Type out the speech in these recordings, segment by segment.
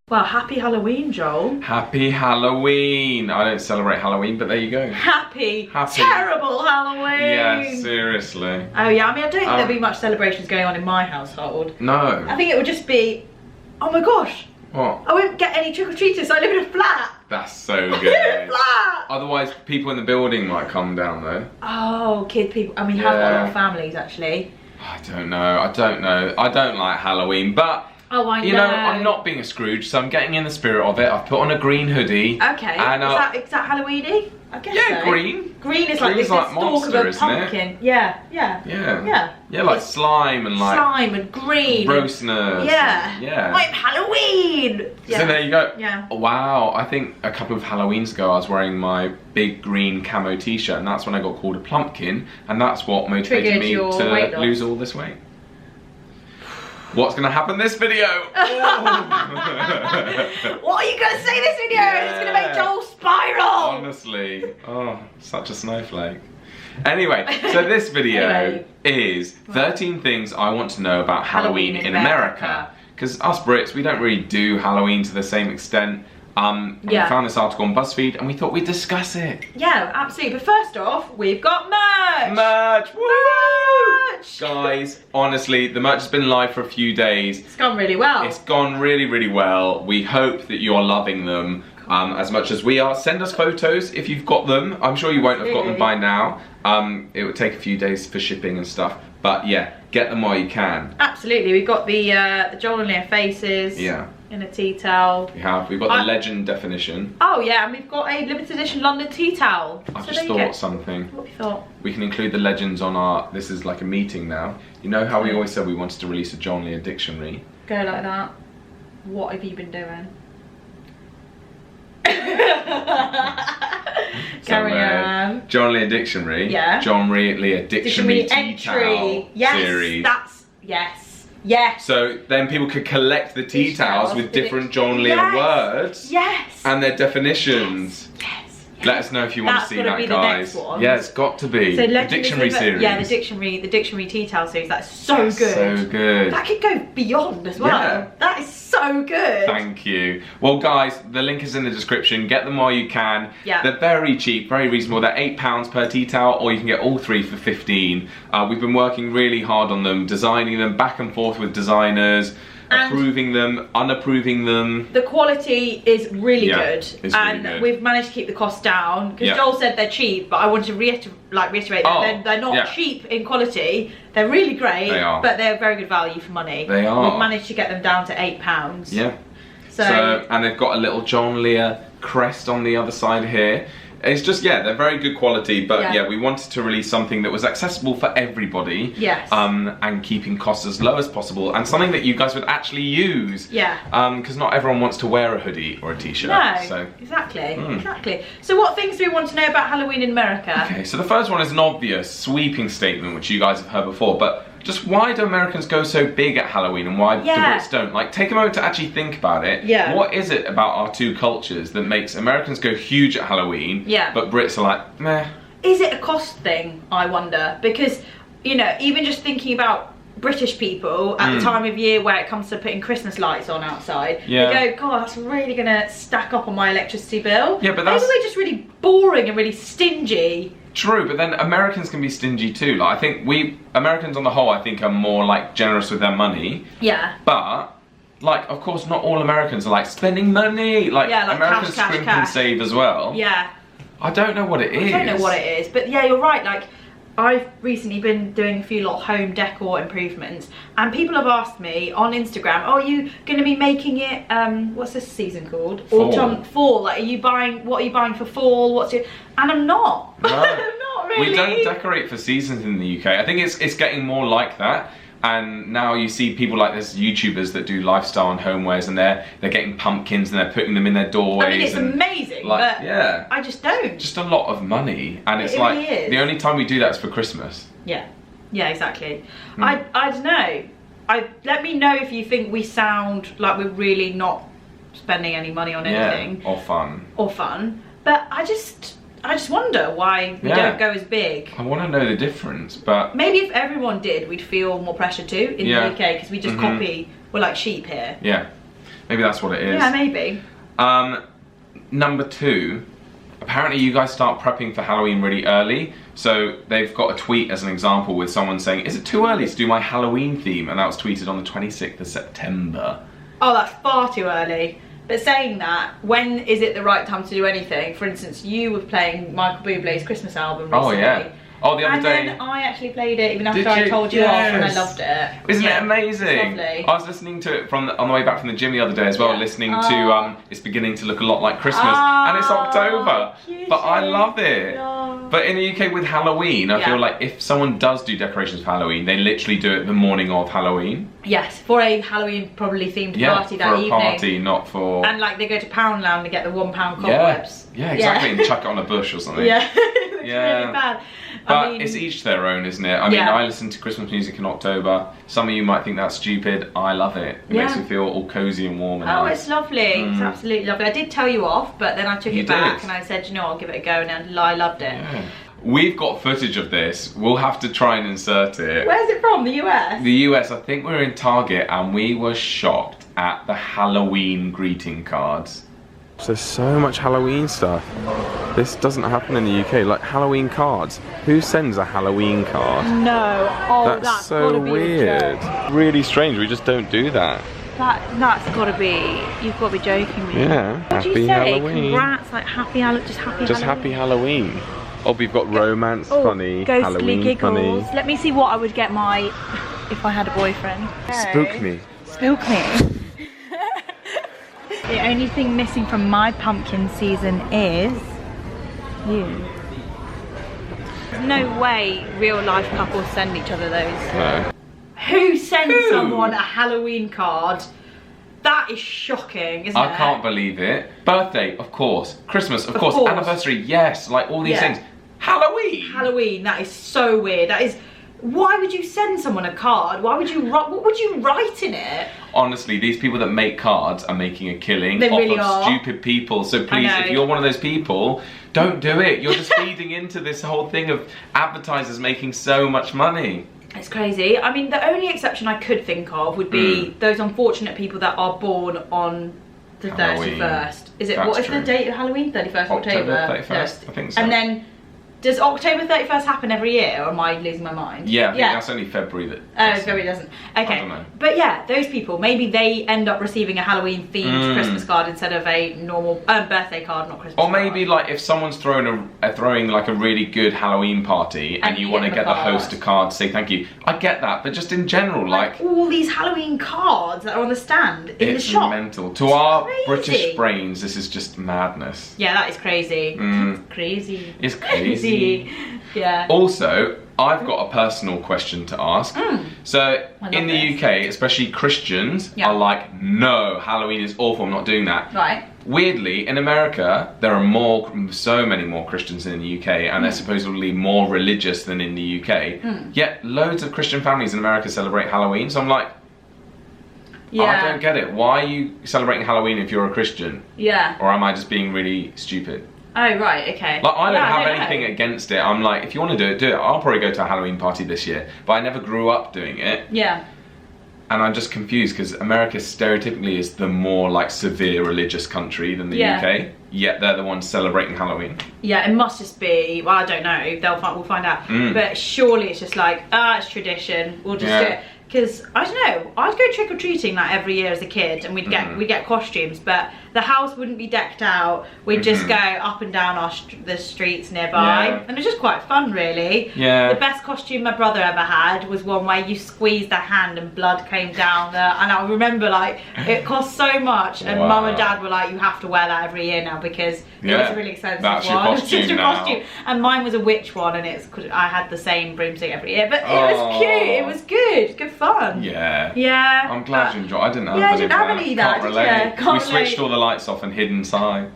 Well, happy Halloween, Joel. Happy Halloween! I don't celebrate Halloween, but there you go. Happy. Terrible Halloween! Yeah, seriously. Oh yeah, I mean, I don't think there'll be much celebrations going on in my household. No. I think it would just be, oh my gosh. What? I won't get any trick-or-treaters, I live in a flat. That's so good. I live in a flat! Otherwise, people in the building might come down though. Oh, people. I mean, have got a lot of families actually. I don't know. I don't like Halloween, but oh, I know. You know, I'm not being a Scrooge, so I'm getting in the spirit of it. I've put on a green hoodie. Okay. And, is that Halloween-y? I guess yeah, so. green. Green is like this like stalk monster, of a isn't pumpkin. it? Yeah. Yeah, like slime and like slime and green. Grossness. Yeah. I'm Halloween. Yeah. So there you go. Yeah. Wow, I think a couple of Halloweens ago I was wearing my big green camo t-shirt, and that's when I got called a plumpkin, and that's what motivated me to lose all this weight. What's gonna happen this video? What are you gonna say this video? Yeah. It's gonna make Joel spiral. Honestly, oh, such a snowflake. Anyway, so this video is 13 things I want to know about Halloween in America. Because us Brits, we don't really do Halloween to the same extent. We found this article on BuzzFeed and we thought we'd discuss it. Yeah, absolutely. But first off, we've got merch. Merch! Woo! Merch! Guys, honestly, the merch has been live for a few days. It's gone really well. It's gone really, really well. We hope that you're loving them as much as we are. Send us photos if you've got them. I'm sure you won't have got them by now. It would take a few days for shipping and stuff. But yeah, get them while you can. Absolutely. We've got the Joel Lia faces. Yeah. In a tea towel. We've got the legend definition. Oh yeah, and we've got a limited edition London tea towel. I've just thought something. What have you thought? We can include the legends on our, this is like a meeting now. You know how we always said we wanted to release a Joel Lia dictionary? Go like that. What have you been doing? Carry on. Joel Lia dictionary. Yeah. Joel Lia dictionary tea towel series. Yes. So then people could collect the tea towels with different Joel Lia words. Yes. And their definitions. Yes. Let us know if you want to see that, guys. The next one. Yeah, it's got to be. So the dictionary series. Yeah, the dictionary tea towel series. That's so good. So good. That could go beyond as well. Yeah. That is so good. Thank you. Well, guys, the link is in the description. Get them while you can. Yeah. They're very cheap, very reasonable. They're £8 per tea towel, or you can get all 3 for 15. We've been working really hard on them, designing them back and forth with designers. And approving them, unapproving them. The quality is really good, it's really good. We've managed to keep the cost down because Joel said they're cheap, but I want to reiterate that they're not cheap in quality. They're really great, but they're very good value for money. They are. We've managed to get them down to £8. Yeah. So and they've got a little Joel Lia crest on the other side here. It's just, they're very good quality, but we wanted to release something that was accessible for everybody. Yes. And keeping costs as low as possible, and something that you guys would actually use. Yeah. Because not everyone wants to wear a hoodie or a t-shirt. No, so. Exactly. So what things do we want to know about Halloween in America? Okay, so the first one is an obvious, sweeping statement, which you guys have heard before, but just why do Americans go so big at Halloween and why the Brits don't? Like, take a moment to actually think about it. Yeah. What is it about our two cultures that makes Americans go huge at Halloween, but Brits are like, meh? Is it a cost thing, I wonder? Because, you know, even just thinking about British people at the time of year where it comes to putting Christmas lights on outside, they go, God, that's really going to stack up on my electricity bill. Yeah, but maybe we're just really boring and really stingy. True, but then Americans can be stingy too. Like, I think Americans on the whole, I think, are more like generous with their money. Yeah. But, like, of course, not all Americans are like spending money. Like, Americans scrimp and save as well. Yeah. I don't know what it is. I don't know what it is, but yeah, you're right. Like, I've recently been doing a few little home decor improvements, and people have asked me on Instagram, oh, are you going to be making it, what's this season called? Fall. Fall. Like, what are you buying for fall? And I'm not. No. I'm not really. We don't decorate for seasons in the UK. I think it's getting more like that. And now you see people like this YouTubers that do lifestyle and homewares, and they're getting pumpkins and they're putting them in their doorways. I mean, it's amazing, like, but I just don't. Just a lot of money, and it's like really the only time we do that is for Christmas. Yeah, exactly. I don't know. Let me know if you think we sound like we're really not spending any money on anything. Or fun. But I just wonder why we don't go as big. I want to know the difference, but maybe if everyone did, we'd feel more pressure too in the UK, because we just copy We're like sheep here. Yeah, maybe that's what it is. Yeah, maybe. Number 2, apparently you guys start prepping for Halloween really early. So they've got a tweet as an example with someone saying, is it too early to do my Halloween theme? And that was tweeted on the 26th of September. Oh, that's far too early. But saying that, when is it the right time to do anything? For instance, you were playing Michael Bublé's Christmas album recently. Oh, yeah. Oh, the other day. And then I actually played it even after I told you off, and I loved it. Isn't it amazing? It's lovely. I was listening to it on the way back from the gym the other day as well, listening to It's Beginning to Look a Lot Like Christmas, and it's October. Cute. But I love it. Oh. But in the UK with Halloween, I feel like if someone does do decorations for Halloween, they literally do it the morning of Halloween. Yes, for a Halloween probably themed party that evening. For a party, not for... And like they go to Poundland to get the £1 cobwebs. Yeah, exactly, and chuck it on a bush or something. Yeah, it's really bad. But I mean, it's each their own, isn't it? I mean, I listen to Christmas music in October. Some of you might think that's stupid. I love it. It makes me feel all cozy and warm and nice. It's lovely. It's absolutely lovely. I did tell you off, but then I took it back and I said, you know, I'll give it a go, and I loved it. Yeah. We've got footage of this. We'll have to try and insert it. Where's it from? The US? The US. I think we're in Target and we were shocked at the Halloween greeting cards. There's so much Halloween stuff. This doesn't happen in the UK. Like Halloween cards. Who sends a Halloween card? No. Oh, that's so weird. Really strange. We just don't do that. That's gotta be. You've got to be joking me. Yeah. Happy Halloween. Congrats. Like happy Halloween. Just happy Halloween. Oh, we've got romance, funny, Halloween, giggles. funny. Let me see what I would get if I had a boyfriend. Spook me. Spook me. The only thing missing from my pumpkin season is you. There's no way real life couples send each other those. No. Who sends someone a Halloween card? That is shocking, isn't it? I can't believe it. Birthday, of course. Christmas, of course. Anniversary, yes. Like all these things. Halloween. Halloween, that is so weird. That is... Why would you send someone a card? Why would you write? What would you write in it? Honestly, these people that make cards are making a killing off of stupid people. So please, if you're one of those people, don't do it. You're just feeding into this whole thing of advertisers making so much money. It's crazy. I mean, the only exception I could think of would be those unfortunate people that are born on the Halloween. 31st. Is it? What is the date of Halloween? 31st October. 31st, I think so. And then, does October 31st happen every year, or am I losing my mind? Yeah, I think that's only February that... Oh, February doesn't. Okay. I don't know. But yeah, those people, maybe they end up receiving a Halloween themed Christmas card instead of a normal birthday card, not Christmas card. Or maybe like if someone's throwing like a really good Halloween party and you want to get the host a card to say thank you. I get that, but just in general, like all these Halloween cards that are on the stand in the shop. It's mental. To our British brains, this is just madness. Yeah, that is crazy. It's crazy. It's crazy. Yeah. Also, I've got a personal question to ask. So, in the UK, especially Christians are like, no, Halloween is awful, I'm not doing that. Right. Weirdly, in America, there are so many more Christians than in the UK, and they're supposedly more religious than in the UK. Yet, loads of Christian families in America celebrate Halloween, so I'm like, I don't get it. Why are you celebrating Halloween if you're a Christian? Yeah. Or am I just being really stupid? Oh, right, okay. Like, I don't have anything against it. I'm like, if you want to do it, do it. I'll probably go to a Halloween party this year. But I never grew up doing it. Yeah. And I'm just confused because America stereotypically is the more like severe religious country than the UK. Yet they're the ones celebrating Halloween. Yeah, it must just be, well, I don't know. We'll find out. But surely it's just like, it's tradition. We'll just do it. Because, I don't know, I'd go trick-or-treating like every year as a kid and we'd get costumes, but the house wouldn't be decked out. We'd just go up and down the streets nearby. And it was just quite fun, really. Yeah. The best costume my brother ever had was one where you squeezed the hand and blood came down there. And I remember, like, it cost so much and Mum and Dad were like, you have to wear that every year now because it was a really expensive That's your costume it's just a costume. And mine was a witch one and I had the same broomstick every year. But it was cute, it was good, good fun. Yeah. Yeah. I'm glad you enjoyed it. I didn't have I didn't have any of that. Can't relate. We switched all the lights off and hid inside.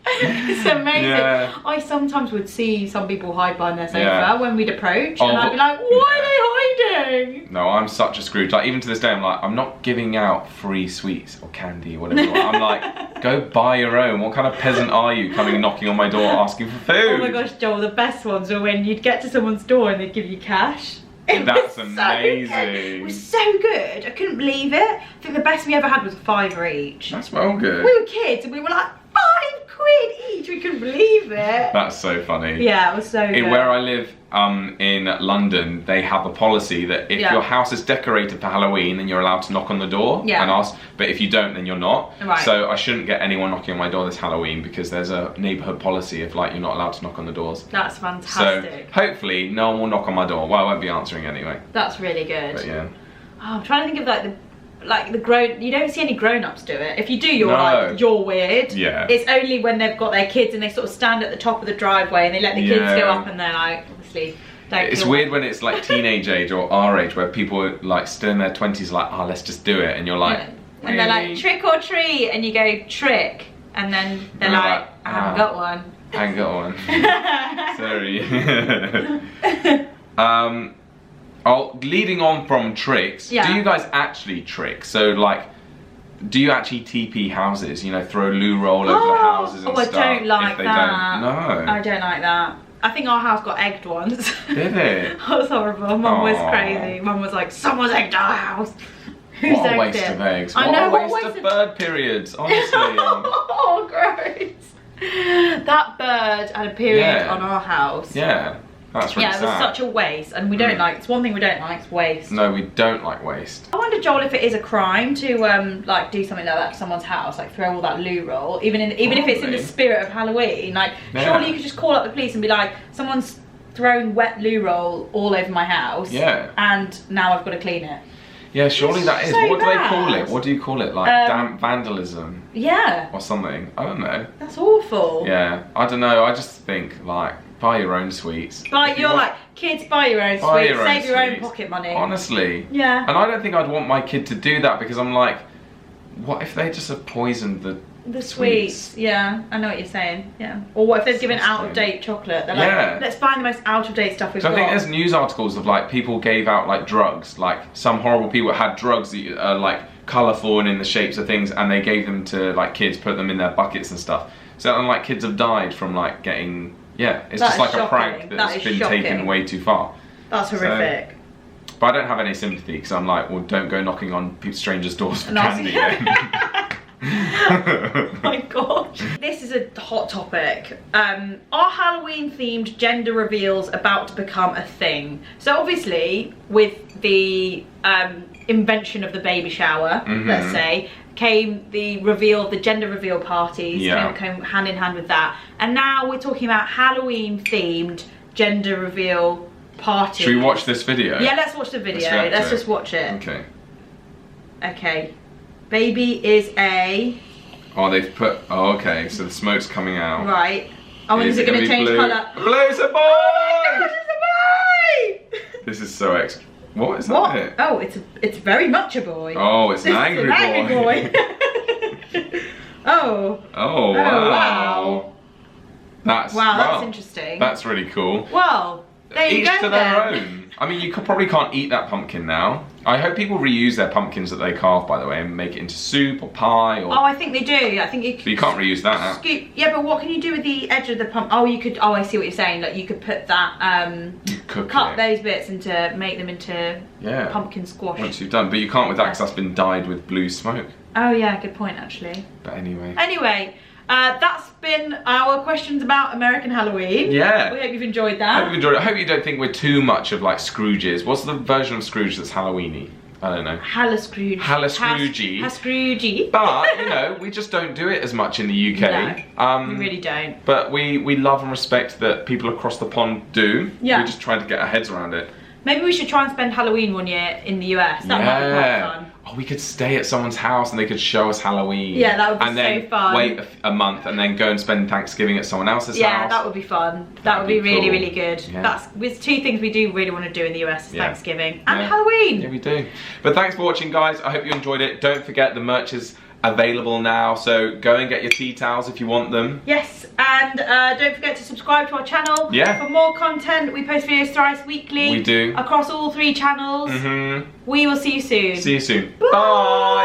It's amazing. Yeah. I sometimes would see some people hide behind their sofa when we'd approach and I'd be like, why are they hiding? No, I'm such a Scrooge. Like, even to this day, I'm like, I'm not giving out free sweets or candy or whatever. I'm like, go buy your own. What kind of peasant are you coming knocking on my door asking for food? Oh my gosh, Joel, the best ones were when you'd get to someone's door and they'd give you cash. That's amazing. It was so good. I couldn't believe it. I think the best we ever had was £5 each. That's well good. We were kids and we were like, £5 each. We couldn't believe it. That's so funny. Yeah, it was so good. Where I live in London, they have a policy that if your house is decorated for Halloween, then you're allowed to knock on the door and ask, but if you don't, then you're not. Right. So I shouldn't get anyone knocking on my door this Halloween because there's a neighbourhood policy of like you're not allowed to knock on the doors. That's fantastic. So hopefully no one will knock on my door. Well, I won't be answering anyway. That's really good. But yeah. Oh, I'm trying to think of like the grown. You don't see any grown-ups do it. If you do, you're weird. Yeah. It's only when they've got their kids and they sort of stand at the top of the driveway and they let the kids go up and they're like, obviously. It's weird when it's like teenage age or our age where people are like still in their 20s like, oh, let's just do it, and you're like, and they're like, trick or treat, and you go trick, and then they're like, I haven't got one. I haven't got one. Sorry. Leading on from tricks, do you guys actually trick? So like, do you actually TP houses? You know, throw loo roll over the houses and stuff? I don't like that. No. I don't like that. I think our house got egged once. Did it? That was horrible. Mum was crazy. Mum was like, someone's egged our house. Who's what a waste of eggs. I know, what a waste of bird periods, honestly. Oh, gross. That bird had a period on our house. Yeah. That's really sad. It was such a waste, and we don't like. It's one thing we don't like. It's waste. No, we don't like waste. I wonder, Joel, if it is a crime to like do something like that to someone's house, like throw all that loo roll, even if it's in the spirit of Halloween. Like, surely you could just call up the police and be like, someone's throwing wet loo roll all over my house. Yeah. And now I've got to clean it. Yeah, surely that is. So what do they call it? What do you call it? Like damp vandalism? Yeah. Or something. I don't know. That's awful. Yeah. I don't know. I just think like, buy your own sweets. Like you're like, kids, buy your own sweets, save your own pocket money. Honestly. Yeah. And I don't think I'd want my kid to do that because I'm like, what if they just have poisoned the sweets? Yeah, I know what you're saying. Yeah. Or what if they've given out-of-date chocolate? They're like, let's find the most out-of-date stuff we've got. I think there's news articles of like people gave out like drugs, like some horrible people had drugs that are like colourful and in the shapes of things, and they gave them to like kids, put them in their buckets and stuff. So and like kids have died from like getting. Yeah, it's just like a prank that's been taken way too far. That's horrific. But I don't have any sympathy because I'm like, well, don't go knocking on strangers' doors for candy. Oh my gosh. This is a hot topic. Are Halloween themed gender reveals about to become a thing? So obviously with the invention of the baby shower, let's say, came the reveal, the gender reveal parties, came hand in hand with that. And now we're talking about Halloween themed gender reveal parties. Should we watch this video? Yeah, let's watch the video. Let's just watch it. Okay. Okay. Baby is a... Oh, they've put... Oh, okay. So the smoke's coming out. Right. Oh, and is it going to change colour? Blue, it's a boy! Oh my God, it's a boy! This is so extra. What is that bit? Oh, it's very much a boy. Oh, it's an angry boy. Oh. Oh, wow. That's interesting. That's really cool. Well, there you go. Each to their own. I mean, you probably can't eat that pumpkin now. I hope people reuse their pumpkins that they carve, by the way, and make it into soup or pie. Or... Oh, I think they do. I think you. But you can't reuse that. Scoop. Yeah, but what can you do with the edge of the pumpkin? Oh, you could. Oh, I see what you're saying. Like you could put that. Cut those bits into make them into pumpkin squash. Once you've done, but you can't with that because that's been dyed with blue smoke. Oh yeah, good point actually. But anyway. Anyway. That's been our questions about American Halloween. Yeah. We hope you've enjoyed that. I hope you enjoyed it. I hope you don't think we're too much of like Scrooges. What's the version of Scrooge that's Halloween-y? I don't know. Halla-Scrooge. Halla-Scroogey. Halla-Scroogey. But, you know, we just don't do it as much in the UK. No, we really don't. But we love and respect that people across the pond do. Yeah. We're just trying to get our heads around it. Maybe we should try and spend Halloween one year in the US. That might be quite fun. Oh, we could stay at someone's house and they could show us Halloween. Yeah, that would be so fun. Wait a month and then go and spend Thanksgiving at someone else's house. Yeah, that would be fun. That would be really, really good. Yeah. There's two things we do really want to do in the US, Thanksgiving and Halloween. Yeah, we do. But thanks for watching, guys. I hope you enjoyed it. Don't forget the merch is available now, so go and get your tea towels if you want them. Yes, and don't forget to subscribe to our channel for more content. We post videos thrice weekly. We do. Across all 3 channels. We will see you soon. See you soon. Bye.